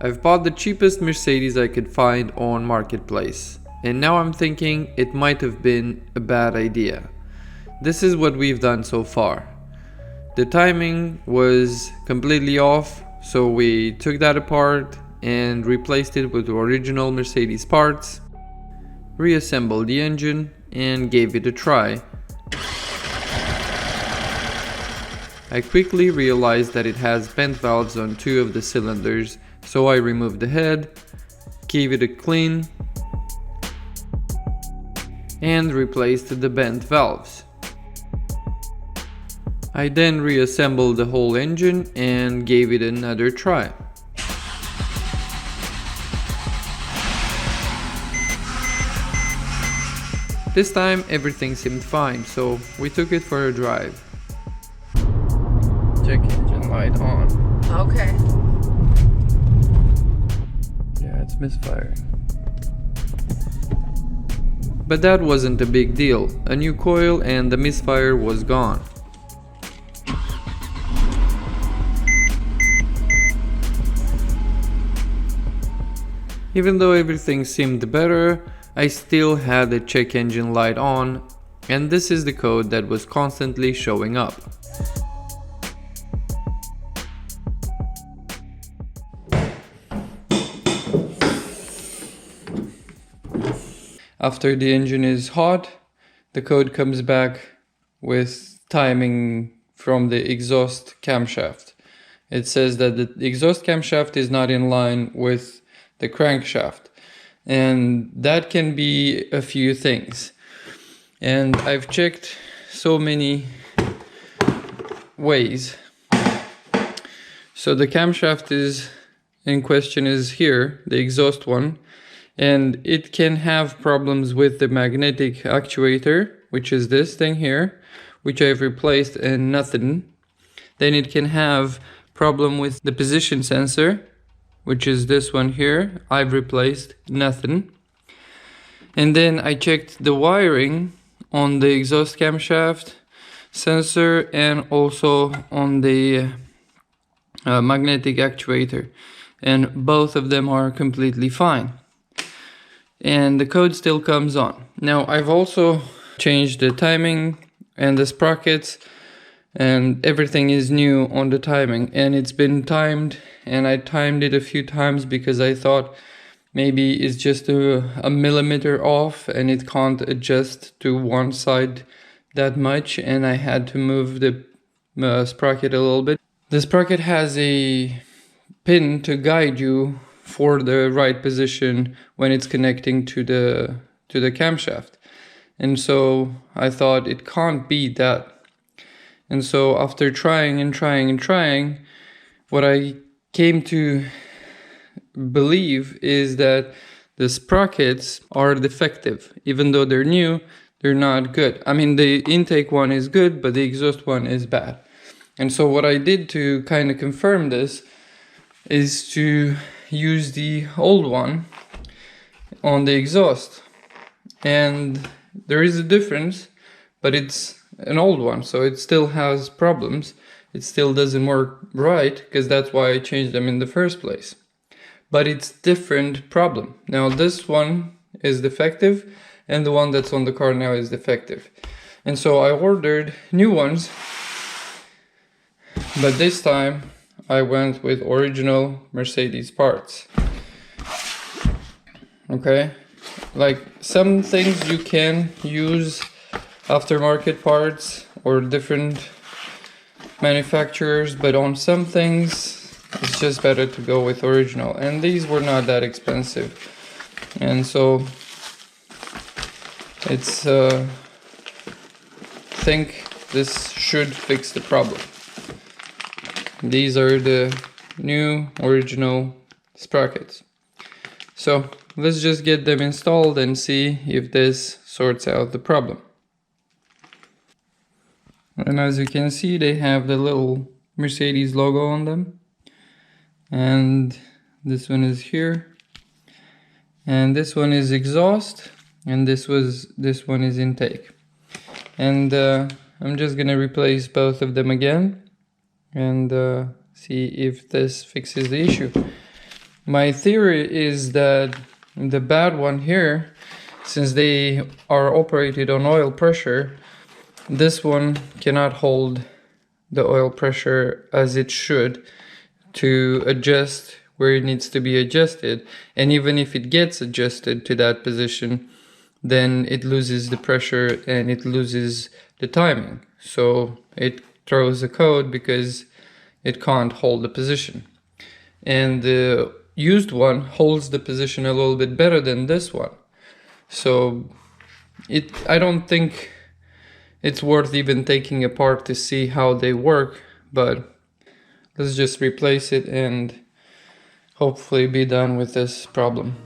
I've bought the cheapest Mercedes I could find on Marketplace, and now I'm thinking it might have been a bad idea. This is what we've done so far. The timing was completely off, so we took that apart and replaced it with original Mercedes parts, reassembled the engine and gave it a try. I quickly realized that it has bent valves on 2 of the cylinders, so I removed the head, gave it a clean, and replaced the bent valves. I then reassembled the whole engine and gave it another try. This time everything seemed fine, so we took it for a drive. Check engine light on. Okay. Yeah, it's misfiring. But that wasn't a big deal. A new coil and the misfire was gone. Even though everything seemed better, I still had the check engine light on, and this is the code that was constantly showing up. After the engine is hot, the code comes back with timing from the exhaust camshaft. It says that the exhaust camshaft is not in line with the crankshaft, and that can be a few things. And I've checked so many ways. So the camshaft is in question is here, the exhaust one. And it can have problems with the magnetic actuator, which is this thing here, which I've replaced and nothing. Then it can have problem with the position sensor, which is this one here. I've replaced nothing. And then I checked the wiring on the exhaust camshaft sensor and also on the magnetic actuator. And both of them are completely fine. And the code still comes on. Now I've also changed the timing and the sprockets, and everything is new on the timing, and it's been timed, and I timed it a few times because I thought maybe it's just a millimeter off and it can't adjust to one side that much, and I had to move the sprocket a little bit. The sprocket has a pin to guide you for the right position when it's connecting to the camshaft, and so I thought it can't be that. And so after trying and trying and trying, what I came to believe is that the sprockets are defective. Even though they're new, they're not good. I mean, the intake one is good, but the exhaust one is bad. And so what I did to kind of confirm this is to use the old one on the exhaust. And there is a difference, but it's an old one, so it still has problems. It still doesn't work right, because that's why I changed them in the first place. But it's different problem. Now this one is defective, and the one that's on the car now is defective. And so I ordered new ones, but this time I went with original Mercedes parts. Okay, like some things you can use aftermarket parts or different manufacturers, but on some things it's just better to go with original, and these were not that expensive, and so it's I think this should fix the problem. These are the new original sprockets, so let's just get them installed and see if this sorts out the problem. And as you can see, they have the little Mercedes logo on them, and this one is here, and this one is exhaust, and this one is intake. And I'm just gonna replace both of them again and see if this fixes the issue. My theory is that the bad one here, since they are operated on oil pressure, this one cannot hold the oil pressure as it should to adjust where it needs to be adjusted. And even if it gets adjusted to that position, then it loses the pressure and it loses the timing. So it throws a code because it can't hold the position. And the used one holds the position a little bit better than this one. So I don't think it's worth even taking apart to see how they work, but let's just replace it and hopefully be done with this problem.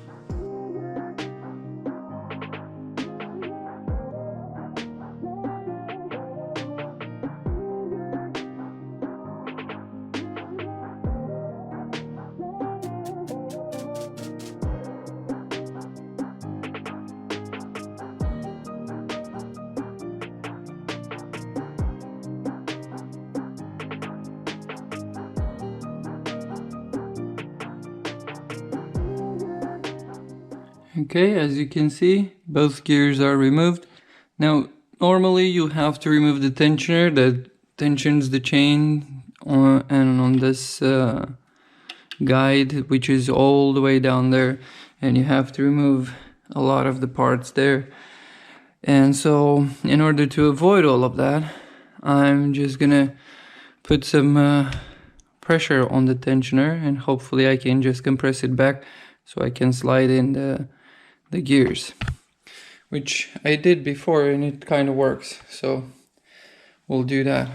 Okay, as you can see, both gears are removed. Now, normally you have to remove the tensioner that tensions the chain on this guide, which is all the way down there, and you have to remove a lot of the parts there. And so, in order to avoid all of that, I'm just gonna put some pressure on the tensioner, and hopefully I can just compress it back so I can slide in the gears, which I did before and it kind of works, so we'll do that.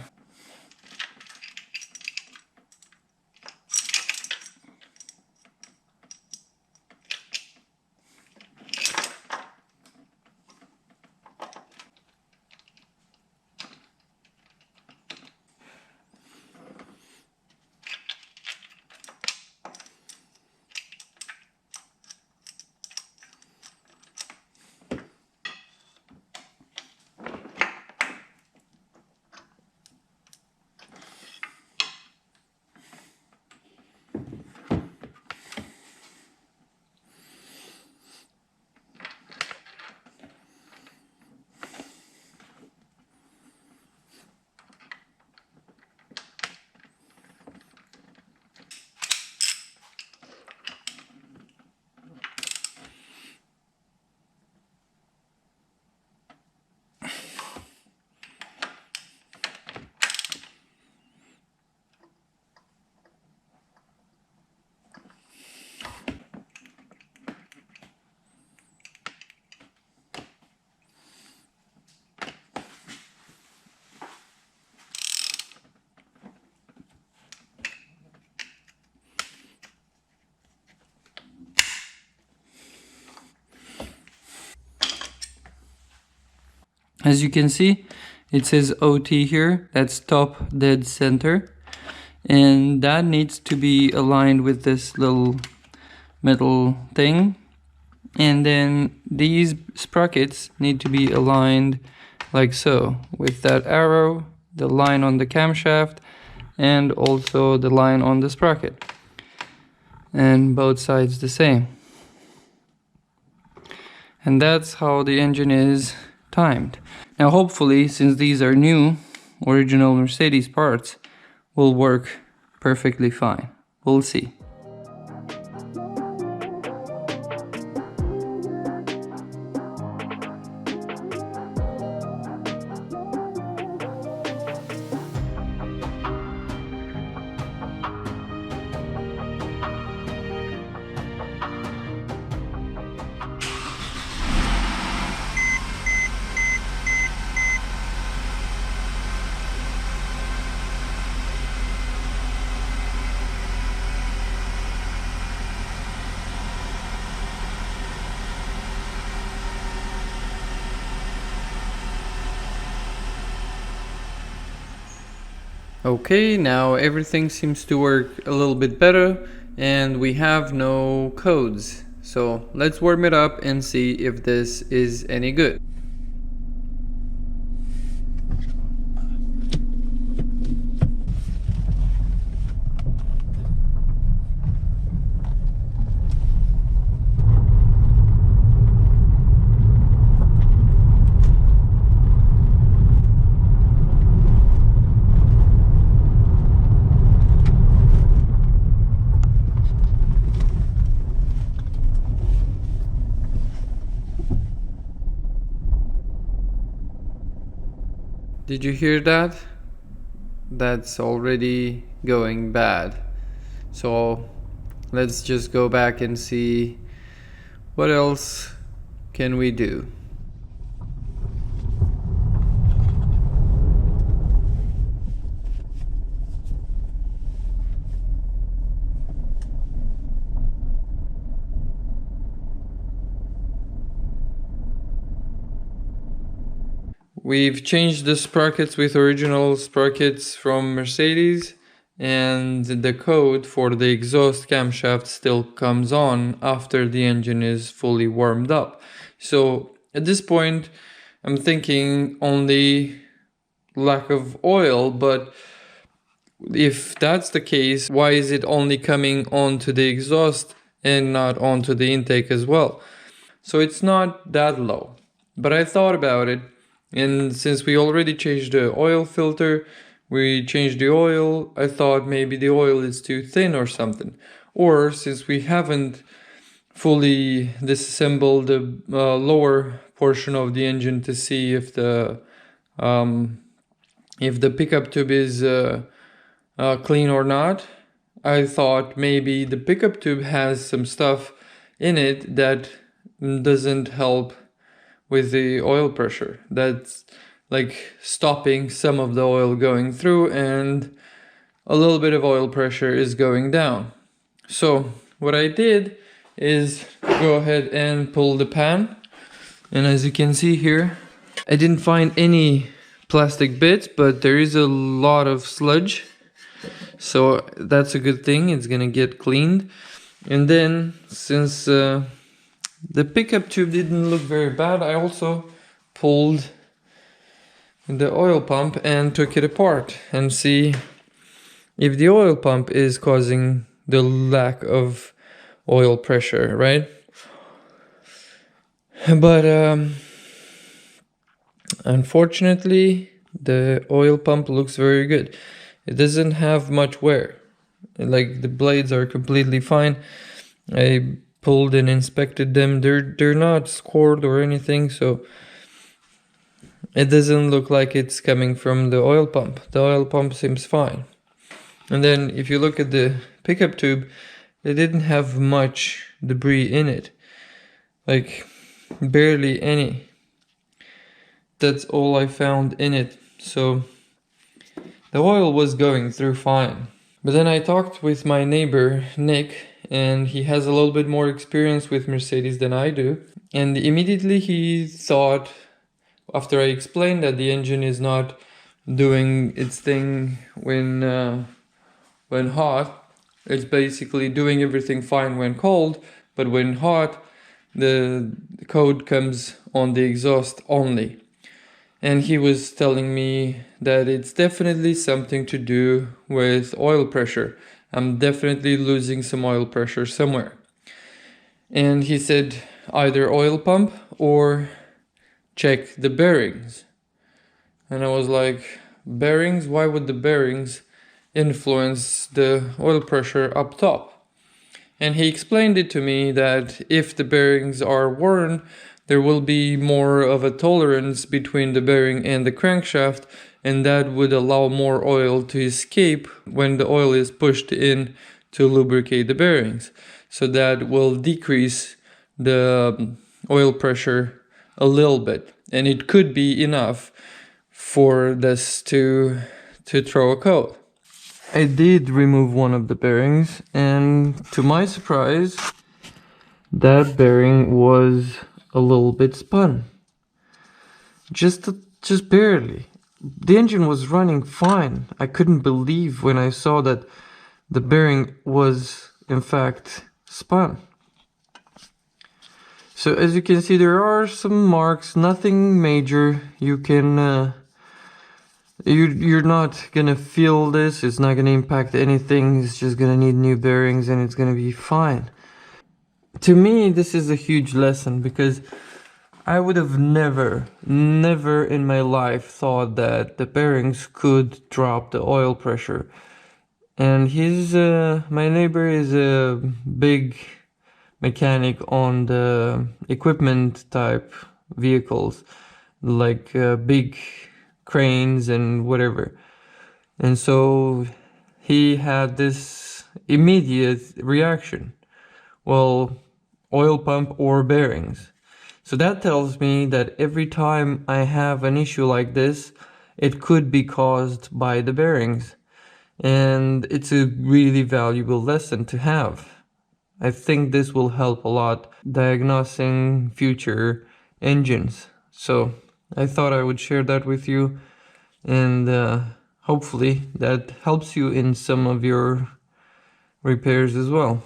As you can see, it says OT here, that's top dead center, and that needs to be aligned with this little metal thing, and then these sprockets need to be aligned like so, with that arrow, the line on the camshaft, and also the line on the sprocket, and both sides the same. And that's how the engine is timed. Now hopefully, since these are new, original Mercedes parts, will work perfectly fine. We'll see. Okay, now everything seems to work a little bit better and we have no codes. So let's warm it up and see if this is any good. Did you hear that? That's already going bad. So let's just go back and see what else can we do. We've changed the sprockets with original sprockets from Mercedes, and the code for the exhaust camshaft still comes on after the engine is fully warmed up. So at this point, I'm thinking only lack of oil, but if that's the case, why is it only coming onto the exhaust and not onto the intake as well? So it's not that low. But I thought about it, and since we already changed the oil filter, we changed the oil, I thought maybe the oil is too thin or something. Or since we haven't fully disassembled the lower portion of the engine to see if the pickup tube is clean or not, I thought maybe the pickup tube has some stuff in it that doesn't help with the oil pressure. That's like stopping some of the oil going through, and a little bit of oil pressure is going down. So what I did is go ahead and pull the pan, and as you can see here, I didn't find any plastic bits, but there is a lot of sludge, so that's a good thing. It's gonna get cleaned. And then since the pickup tube didn't look very bad, I also pulled the oil pump and took it apart and see if the oil pump is causing the lack of oil pressure, right? But unfortunately, the oil pump looks very good. It doesn't have much wear. Like, the blades are completely fine. I pulled and inspected them. They're not scored or anything, so it doesn't look like it's coming from the oil pump. The oil pump seems fine. And then if you look at the pickup tube, it didn't have much debris in it. Like, barely any. That's all I found in it. So the oil was going through fine. But then I talked with my neighbor, Nick, and he has a little bit more experience with Mercedes than I do. And immediately he thought, after I explained that the engine is not doing its thing when hot, it's basically doing everything fine when cold, but when hot, the code comes on the exhaust only. And he was telling me that it's definitely something to do with oil pressure. I'm definitely losing some oil pressure somewhere. And he said either oil pump or check the bearings. And I was like, bearings? Why would the bearings influence the oil pressure up top? And he explained it to me that if the bearings are worn, there will be more of a tolerance between the bearing and the crankshaft, and that would allow more oil to escape when the oil is pushed in to lubricate the bearings. So that will decrease the oil pressure a little bit, and it could be enough for this to throw a code. I did remove one of the bearings, and to my surprise, that bearing was a little bit spun. Just barely. The engine was running fine. I couldn't believe when I saw that the bearing was in fact spun. So as you can see, there are some marks, nothing major. You can you're not gonna feel this, it's not gonna impact anything, it's just gonna need new bearings and it's gonna be fine. To me, this is a huge lesson, because I would have never in my life thought that the bearings could drop the oil pressure. And my neighbor is a big mechanic on the equipment type vehicles, like big cranes and whatever. And so he had this immediate reaction. Well, oil pump or bearings. So that tells me that every time I have an issue like this, it could be caused by the bearings. And it's a really valuable lesson to have. I think this will help a lot diagnosing future engines. So I thought I would share that with you, and hopefully that helps you in some of your repairs as well.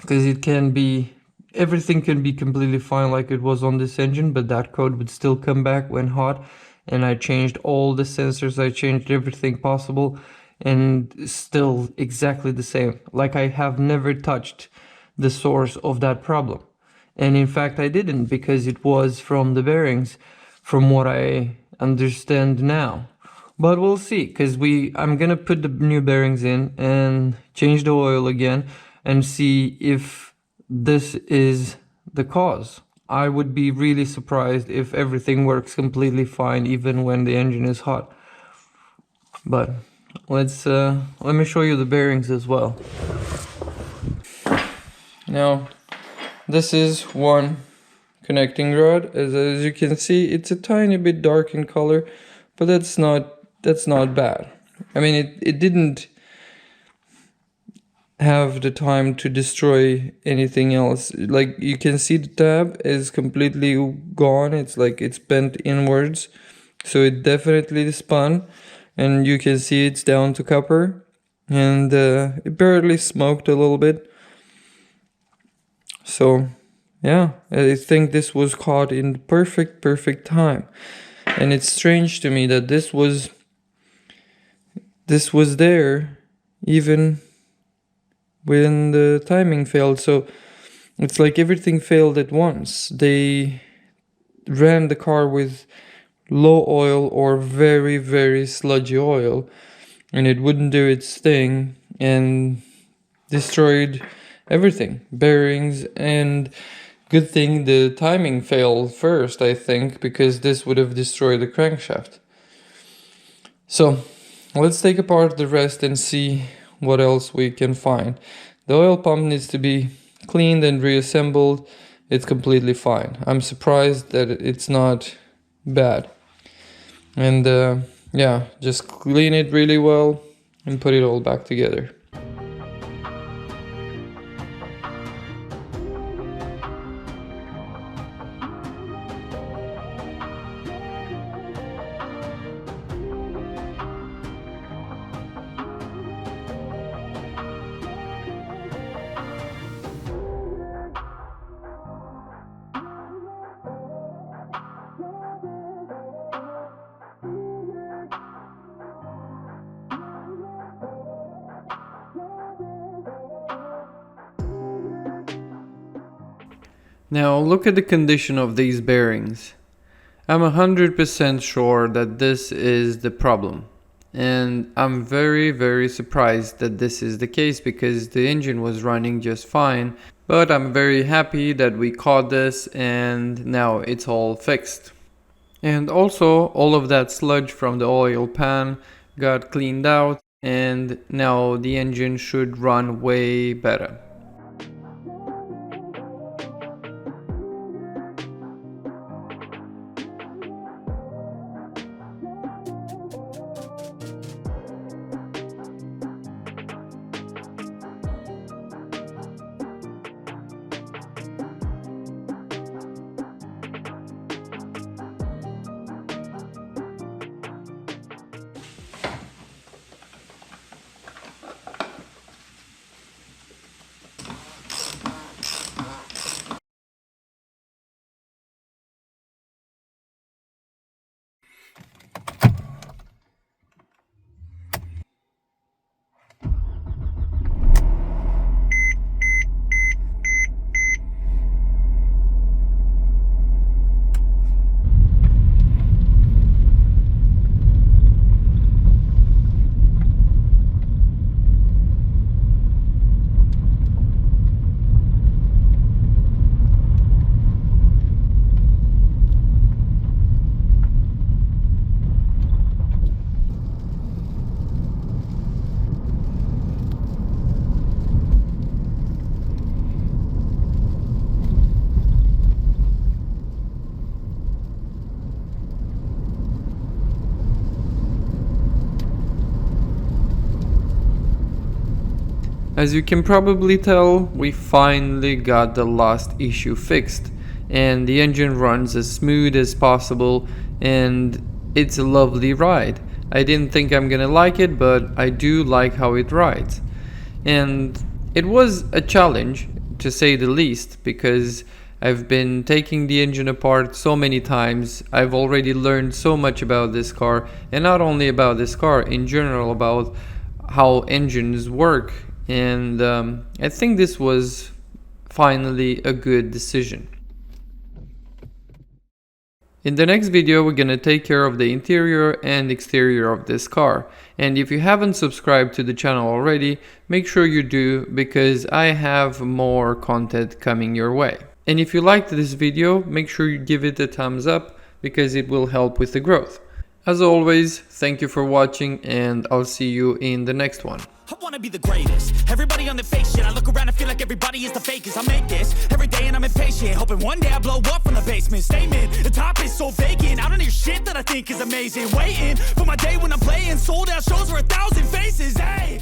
Because it can be, everything can be completely fine like it was on this engine, but that code would still come back when hot. And I changed all the sensors, I changed everything possible, and still exactly the same. Like I have never touched the source of that problem. And in fact I didn't, because it was from the bearings, from what I understand now. But we'll see, because I'm gonna put the new bearings in and change the oil again and see if this is the cause. I would be really surprised if everything works completely fine even when the engine is hot. But let me show you the bearings as well. Now this is one connecting rod. As you can see, it's a tiny bit dark in color, but that's not bad. I mean, it didn't have the time to destroy anything else. Like you can see the tab is completely gone. It's like it's bent inwards, so it definitely spun, and you can see it's down to copper, and it barely smoked a little bit. So yeah, I think this was caught in perfect time. And it's strange to me that this was there even when the timing failed. So it's like everything failed at once. They ran the car with low oil or very sludgy oil, and it wouldn't do its thing and destroyed everything, bearings. And good thing the timing failed first, I think, because this would have destroyed the crankshaft. So let's take apart the rest and see what else we can find. The oil pump needs to be cleaned and reassembled. It's completely fine. I'm surprised that it's not bad. And yeah, just clean it really well and put it all back together. Now look at the condition of these bearings. I'm 100% sure that this is the problem. And I'm very surprised that this is the case, because the engine was running just fine. But I'm very happy that we caught this and now it's all fixed. And also all of that sludge from the oil pan got cleaned out, and now the engine should run way better. As you can probably tell, we finally got the last issue fixed, and the engine runs as smooth as possible, and it's a lovely ride. I didn't think I'm gonna like it, but I do like how it rides. And it was a challenge, to say the least, because I've been taking the engine apart so many times. I've already learned so much about this car, and not only about this car, in general about how engines work. And I think this was finally a good decision. In the next video, we're gonna take care of the interior and exterior of this car. And if you haven't subscribed to the channel already, make sure you do, because I have more content coming your way. And if you liked this video, make sure you give it a thumbs up, because it will help with the growth. As always, thank you for watching, and I'll see you in the next one. I wanna be the greatest. Everybody on the fake shit. I look around and feel like everybody is the fakest. I make this every day and I'm impatient, hoping one day I blow up from the basement. Statement, the top is so vacant. I don't hear shit that I think is amazing. Waiting for my day when I'm playing sold out shows for 1,000 faces. Hey.